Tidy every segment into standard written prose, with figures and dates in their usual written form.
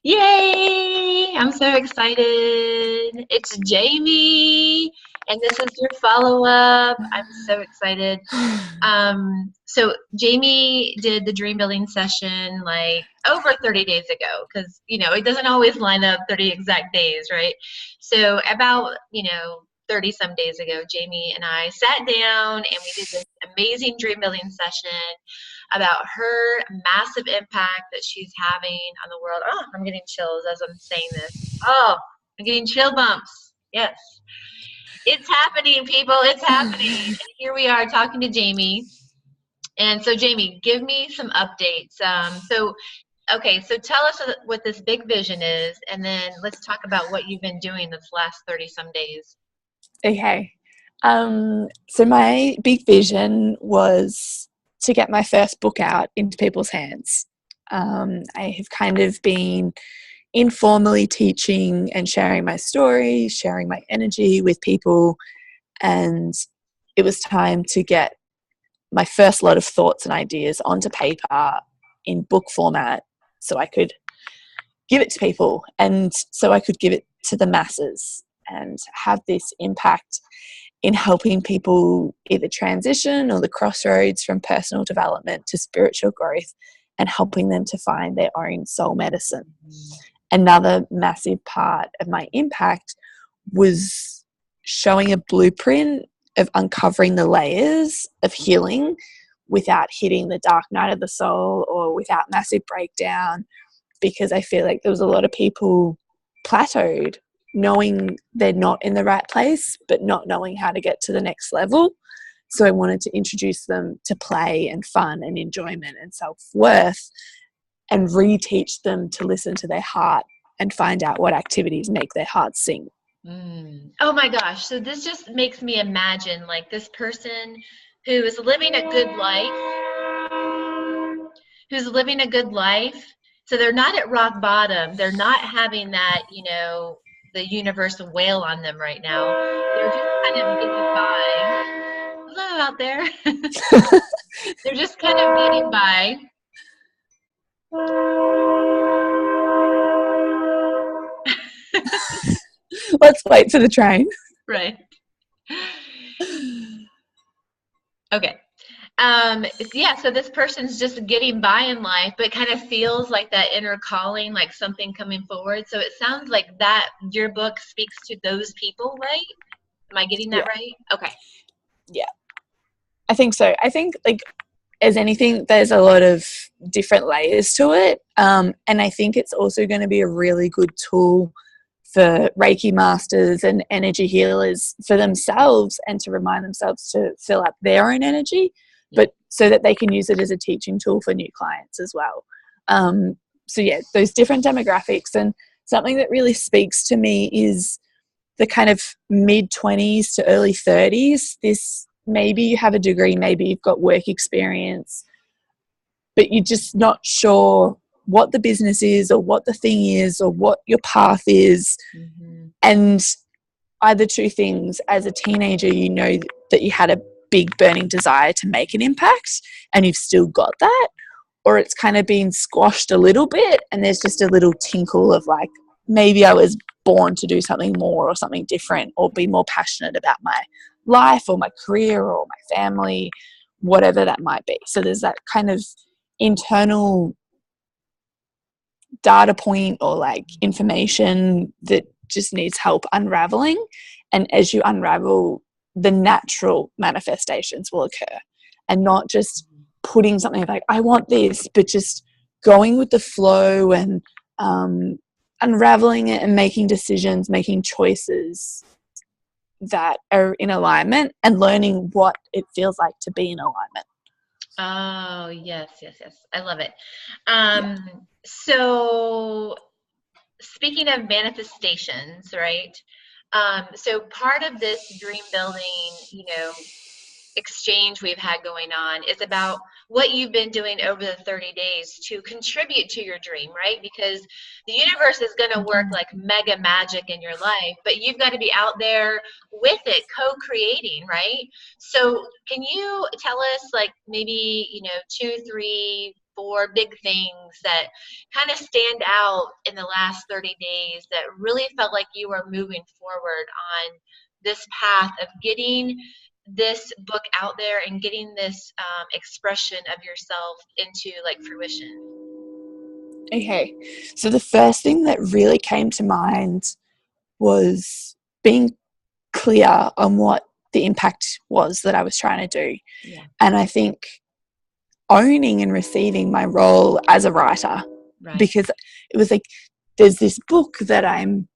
Yay! I'm so excited. It's Jaimee, and this is your follow up. I'm so excited. So Jaimee did the dream building session like over 30 days ago because, it doesn't always line up 30 exact days, right? So about, 30 some days ago, Jaimee and I sat down and we did this amazing dream building session about her massive impact that she's having on the world. Oh, I'm getting chills as I'm saying this. Oh, I'm getting chill bumps. Yes. It's happening, people. It's happening. And here we are talking to Jaimee. And so, Jaimee, give me some updates. Okay, so tell us what this big vision is, and then let's talk about what you've been doing this last 30 some days. Okay. So my big vision was to get my first book out into people's hands. I have kind of been informally teaching and sharing my story, sharing my energy with people, and it was time to get my first lot of thoughts and ideas onto paper in book format so I could give it to people and so I could give it to the masses and have this impact in helping people either transition or the crossroads from personal development to spiritual growth and helping them to find their own soul medicine. Another massive part of my impact was showing a blueprint of uncovering the layers of healing without hitting the dark night of the soul or without massive breakdown, because I feel like there was a lot of people plateaued, knowing they're not in the right place, but not knowing how to get to the next level. So I wanted to introduce them to play and fun and enjoyment and self-worth and reteach them to listen to their heart and find out what activities make their heart sing. Oh my gosh. So this just makes me imagine like this person who is living a good life, who's living a good life. So they're not at rock bottom. They're not having that, the universe wail on them right now. They're just kind of getting by. Hello out there. They're just kind of getting by. Let's wait for the train. Right. Okay. Yeah, so this person's just getting by in life, but kind of feels like that inner calling, like something coming forward. So it sounds like that your book speaks to those people, right? Am I getting that right? Okay. Yeah. I think so. I think like as anything, there's a lot of different layers to it. And I think it's also going to be a really good tool for Reiki masters and energy healers for themselves and to remind themselves to fill up their own energy, but so that they can use it as a teaching tool for new clients as well. So yeah, those different demographics. And something that really speaks to me is the kind of mid-20s to early 30s. This, maybe you have a degree, maybe you've got work experience, but you're just not sure what the business is or what the thing is or what your path is. And either two things, as a teenager, you know that you had a big burning desire to make an impact and you've still got that, or it's kind of been squashed a little bit and there's just a little tinkle of like, maybe I was born to do something more or something different or be more passionate about my life or my career or my family, whatever that might be. So there's that kind of internal data point or like information that just needs help unraveling. And as you unravel, the natural manifestations will occur, and not just putting something like, I want this, but just going with the flow and unraveling it and making decisions, making choices that are in alignment and learning what it feels like to be in alignment. Oh, yes. I love it. So speaking of manifestations, right? So part of this dream building, exchange we've had going on is about what you've been doing over the 30 days to contribute to your dream, right? Because the universe is going to work like mega magic in your life, but you've got to be out there with it, co-creating, right? So can you tell us like maybe, 2, 3, 4 big things that kind of stand out in the last 30 days that really felt like you were moving forward on this path of getting this book out there and getting this expression of yourself into like fruition? Okay, so the first thing that really came to mind was being clear on what the impact was that I was trying to do. Yeah. And I think owning and receiving my role as a writer, Right. because it was like, there's this book that I'm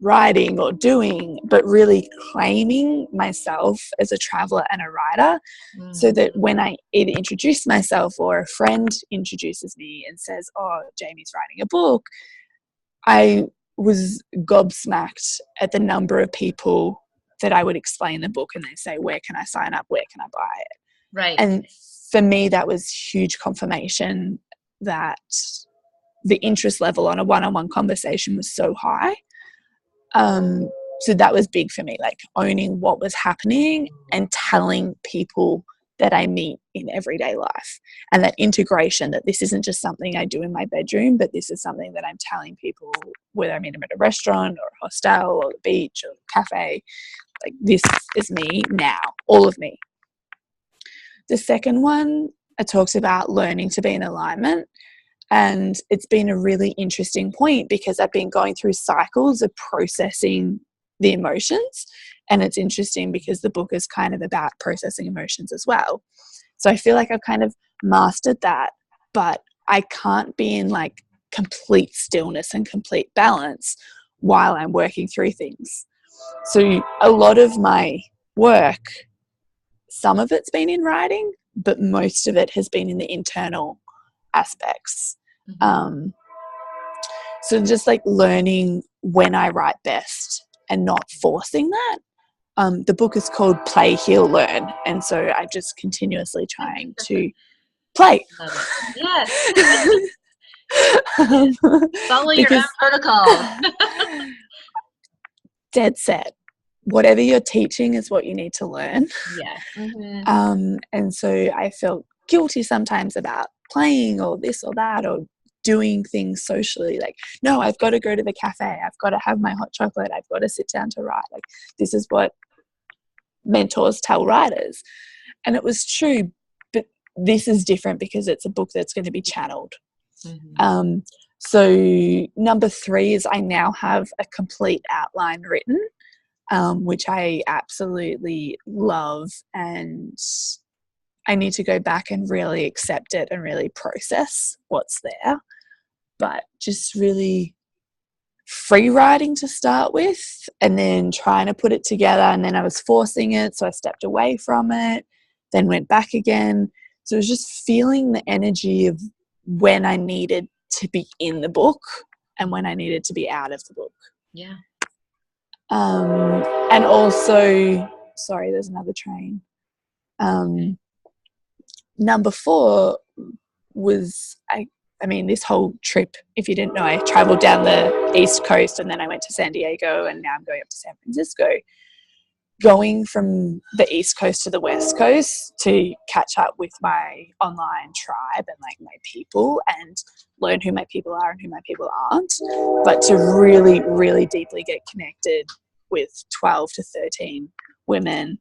writing or doing, but really claiming myself as a traveler and a writer, so that when I either introduce myself or a friend introduces me and says, oh, Jaimee's writing a book, I was gobsmacked at the number of people that I would explain the book and they say, where can I sign up? Where can I buy it? Right. And for me, that was huge confirmation that the interest level on a one-on-one conversation was so high. So that was big for me, like owning what was happening and telling people that I meet in everyday life, and that integration, that this isn't just something I do in my bedroom, but this is something that I'm telling people, whether I meet them at a restaurant or a hostel or the beach or the cafe, like this is me now, all of me. The second one, I talked about learning to be in alignment. And it's been a really interesting point because I've been going through cycles of processing the emotions. And it's interesting because the book is kind of about processing emotions as well. So I feel like I've kind of mastered that, but I can't be in like complete stillness and complete balance while I'm working through things. So a lot of my work, some of it's been in writing, but most of it has been in the internal aspects. So just like learning when I write best and not forcing that. The book is called Play, Heal, Learn, and so I'm just continuously trying to play. Yes. Follow your own protocol. Dead set. Whatever you're teaching is what you need to learn. Yeah. And so I felt guilty sometimes about playing or this or that or doing things socially, like, no, I've got to go to the cafe, I've got to have my hot chocolate, I've got to sit down to write. Like, this is what mentors tell writers. And it was true, but this is different because it's a book that's going to be channeled. So number 3 is I now have a complete outline written, which I absolutely love, and I need to go back and really accept it and really process what's there. But just really free writing to start with, and then trying to put it together, and then I was forcing it, so I stepped away from it, then went back again. So it was just feeling the energy of when I needed to be in the book and when I needed to be out of the book. Yeah. And also, sorry, there's another train. Number 4 was, I mean, this whole trip, if you didn't know, I traveled down the East Coast and then I went to San Diego and now I'm going up to San Francisco. Going from the East Coast to the West Coast to catch up with my online tribe and like my people and learn who my people are and who my people aren't, but to really, really deeply get connected with 12 to 13 women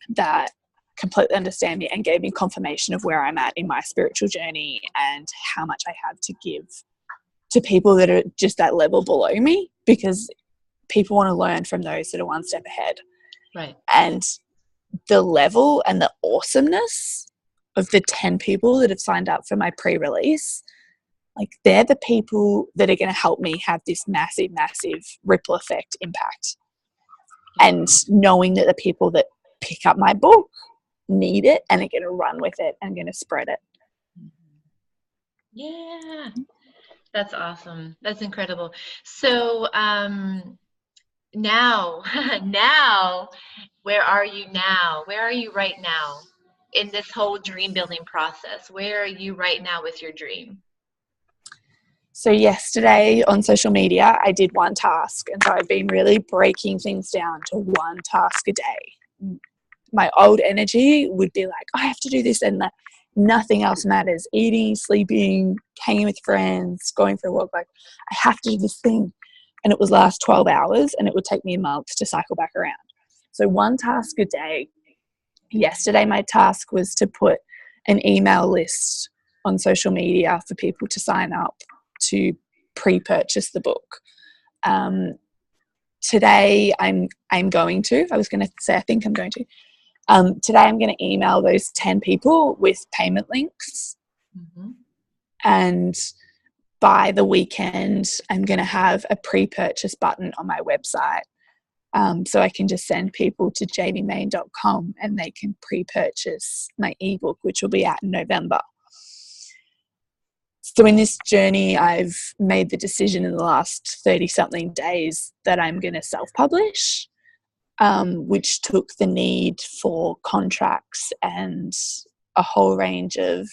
that completely understand me and gave me confirmation of where I'm at in my spiritual journey and how much I have to give to people that are just that level below me, because people want to learn from those that are one step ahead. Right. And the level and the awesomeness of the 10 people that have signed up for my pre-release, like, they're the people that are going to help me have this massive, massive ripple effect impact. And knowing that the people that pick up my book need it and are going to run with it and going to spread it. Yeah, that's awesome. That's incredible. So now where are you now? Where are you right now in this whole dream building process? Where are you right now with your dream? So yesterday on social media, I did one task. And so I've been really breaking things down to one task a day. My old energy would be like, I have to do this. And nothing else matters. Eating, sleeping, hanging with friends, going for a walk. Like, I have to do this thing. And it would last 12 hours and it would take me a month to cycle back around. So one task a day. Yesterday, my task was to put an email list on social media for people to sign up to pre-purchase the book. Today, I'm going to. I was going to say I think I'm going to. Today, I'm going to email those 10 people with payment links. Mm-hmm. And by the weekend, I'm going to have a pre-purchase button on my website. So I can just send people to jaimeemayne.com and they can pre-purchase my ebook, which will be out in November. So in this journey, I've made the decision in the last 30-something days that I'm going to self-publish, which took the need for contracts and a whole range of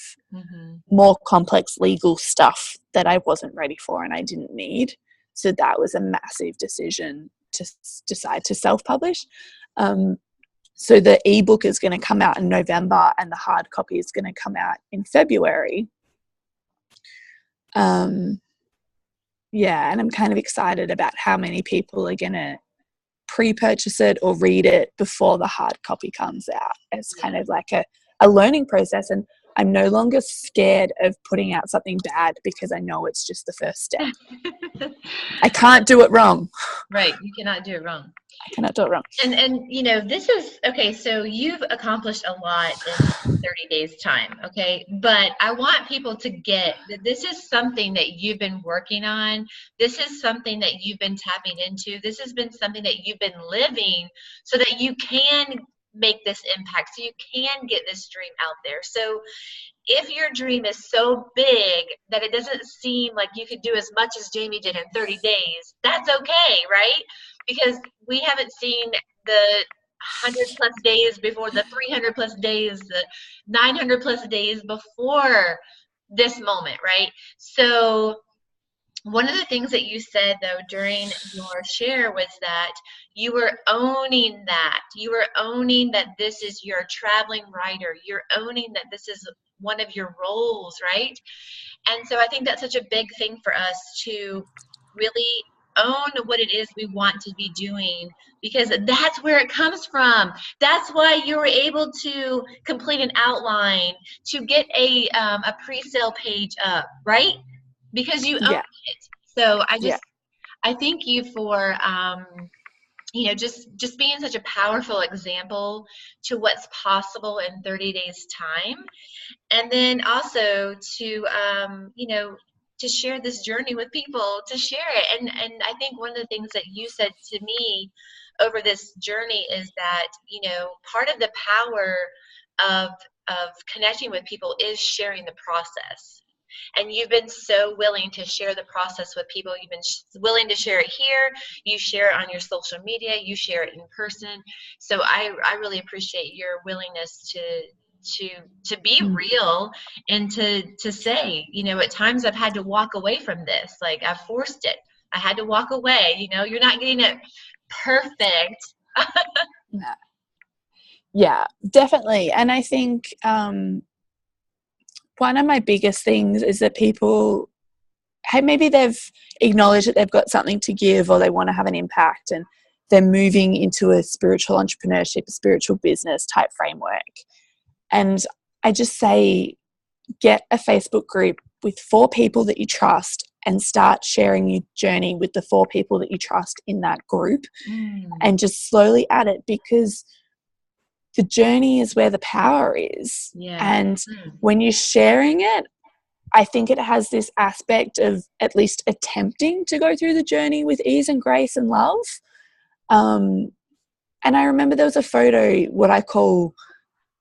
more complex legal stuff that I wasn't ready for and I didn't need. So that was a massive decision to decide to self-publish. So the ebook is going to come out in November and the hard copy is going to come out in February. And I'm kind of excited about how many people are going to pre-purchase it or read it before the hard copy comes out. It's kind of like a learning process, and I'm no longer scared of putting out something bad because I know it's just the first step. I can't do it wrong. Right. You cannot do it wrong. I cannot do it wrong. And this is, okay, so you've accomplished a lot in 30 days time, okay? But I want people to get that this is something that you've been working on. This is something that you've been tapping into. This has been something that you've been living so that you can make this impact, so you can get this dream out there. So if your dream is so big that it doesn't seem like you could do as much as Jaimee did in 30 days, that's okay, right? Because we haven't seen the 100 plus days before, the 300 plus days, the 900 plus days before this moment, right? So one of the things that you said, though, during your share was that you were owning that. You were owning that this is your traveling writer. You're owning that this is one of your roles, right? And so I think that's such a big thing for us to really own what it is we want to be doing, because that's where it comes from. That's why you were able to complete an outline, to get a pre-sale page up, right? Because you own it. So I thank you for just being such a powerful example to what's possible in 30 days time, and then also to to share this journey with people, to share it. And I think one of the things that you said to me over this journey is that part of the power of connecting with people is sharing the process. And you've been so willing to share the process with people. You've been willing to share it here. You share it on your social media. You share it in person. So I really appreciate your willingness to be real and to say, at times I've had to walk away from this. Like, I've forced it. I had to walk away. You're not getting it perfect. Yeah, definitely. And I think one of my biggest things is that people, hey, maybe they've acknowledged that they've got something to give or they want to have an impact, and they're moving into a spiritual entrepreneurship, a spiritual business type framework. And I just say, get a Facebook group with 4 people that you trust and start sharing your journey with the 4 people that you trust in that group, and just slowly add it, because the journey is where the power is. And when you're sharing it, I think it has this aspect of at least attempting to go through the journey with ease and grace and love. And I remember there was a photo, what I call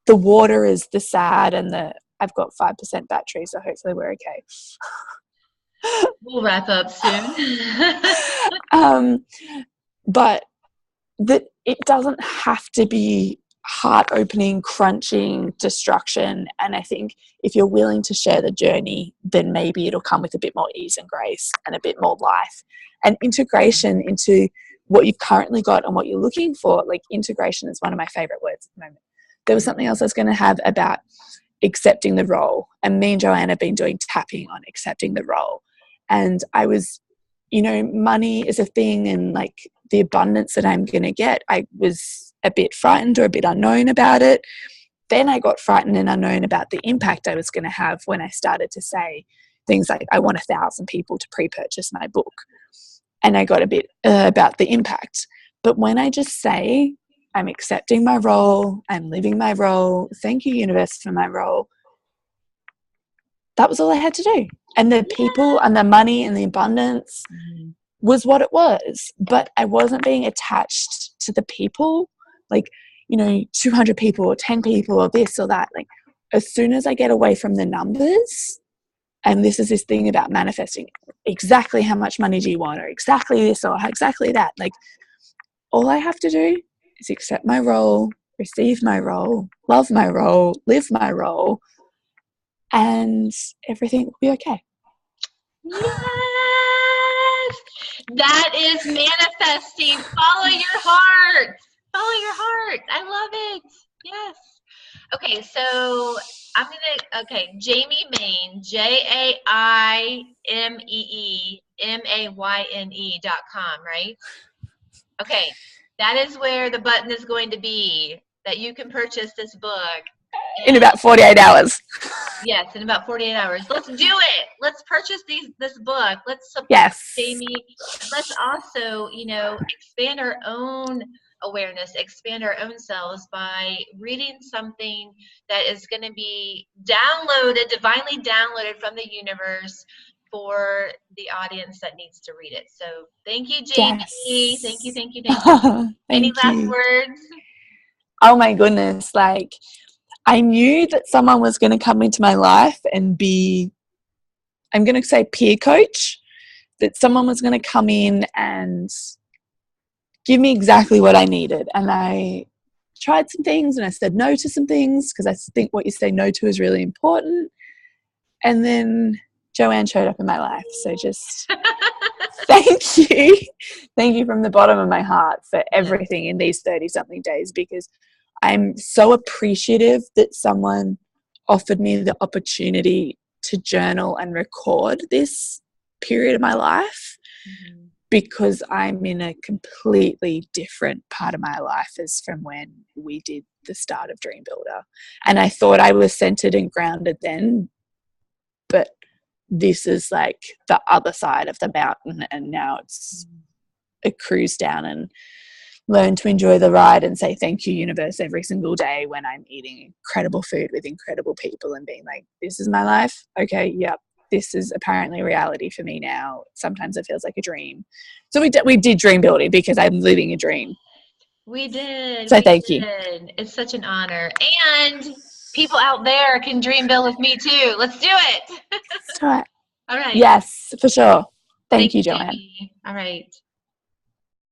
the water is the sad, and I've got 5% battery, so hopefully we're okay. We'll wrap up soon. But that it doesn't have to be heart-opening, crunching destruction. And I think if you're willing to share the journey, then maybe it'll come with a bit more ease and grace and a bit more life and integration into what you've currently got and what you're looking for. Like, integration is one of my favorite words at the moment. There was something else I was going to have about accepting the role. And me and JoAnne have been doing tapping on accepting the role. And I was, money is a thing, and like the abundance that I'm going to get, I was a bit frightened or a bit unknown about it. Then I got frightened and unknown about the impact I was going to have when I started to say things like, I want 1,000 people to pre-purchase my book. And I got a bit about the impact. But when I just say, I'm accepting my role, I'm living my role, thank you, universe, for my role, that was all I had to do. And the people and the money and the abundance was what it was. But I wasn't being attached to the people, like, 200 people or 10 people or this or that. Like, as soon as I get away from the numbers, and this is this thing about manifesting, exactly how much money do you want, or exactly this or exactly that. Like, all I have to do is accept my role, receive my role, love my role, live my role, and everything will be okay. Yes! That is manifesting. Follow your heart. Follow your heart. I love it. Yes. Okay, so Jaimee Mayne, JaimeeMayne.com, right? Okay, that is where the button is going to be, that you can purchase this book. In about 48 hours. Yes, in about 48 hours. Let's do it. Let's purchase this book. Let's support Jaimee. Let's also, expand our own awareness, expand our own selves by reading something that is going to be divinely downloaded from the universe for the audience that needs to read it. So thank you, Jaimee. Yes. Thank you. Any last words? Oh my goodness. Like, I knew that someone was going to come into my life and be, I'm going to say peer coach, that someone was going to come in and give me exactly what I needed. And I tried some things and I said no to some things, because I think what you say no to is really important. And then JoAnne showed up in my life. So just thank you. Thank you from the bottom of my heart for everything in these 30-something days, because I'm so appreciative that someone offered me the opportunity to journal and record this period of my life, because I'm in a completely different part of my life as from when we did the start of Dream Builder. And I thought I was centered and grounded then, but this is like the other side of the mountain, and now it's a cruise down and learn to enjoy the ride and say thank you, universe, every single day when I'm eating incredible food with incredible people and being like, this is my life. Okay, yep, this is apparently reality for me now. Sometimes it feels like a dream. So we did dream building because I'm living a dream. We did. So thank you. It's such an honor. And people out there can dream build with me too. Let's do it. Let's do it. All right. Yes, for sure. Thank you, JoAnne. All right.